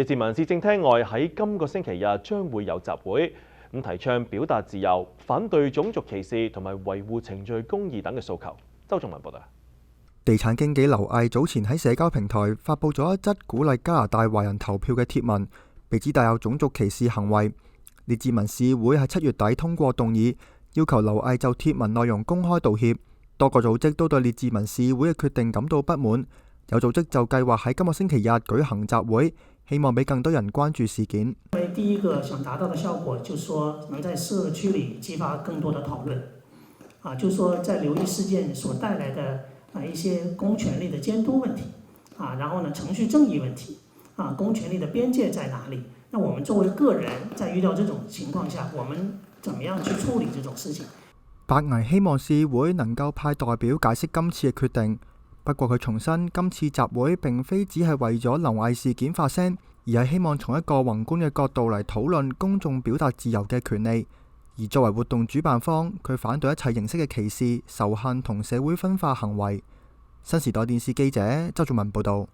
列治文市政廳外喺今個星期日將會有集會，提倡表達自由、反對種族歧視同埋維護程序公義等嘅訴求。周仲文報道。地產經紀劉毅早前喺社交平台發布咗一則鼓勵加拿大華人投票嘅貼文，被指帶有種族歧視行為。列治文市會喺7月底通過動議，要求劉毅就貼文內容公開道歉。多個組織都對列治文市會嘅決定感到不滿，有組織就計劃喺今個星期日舉行集會，希望俾更多人關注事件。因為第一個想達到的效果，就是說能在社區裏激發更多的討論，就是說在流溢事件所帶來的一些公權力的監督問題，然後呢程序正義問題，公權力的邊界在哪裡？那我們作為個人，在遇到這種情況下，我們怎麼樣去處理這種事情？白毅希望市會能夠派代表解釋今次嘅決定，不過佢重申今次集會並非只係為咗劉毅事件發聲，而係希望從一個宏觀嘅角度嚟討論公眾表達自由嘅權利。而作為活動主辦方，佢反對一切形式嘅歧視、仇恨同社會分化行為。新時代電視記者周仲文報道。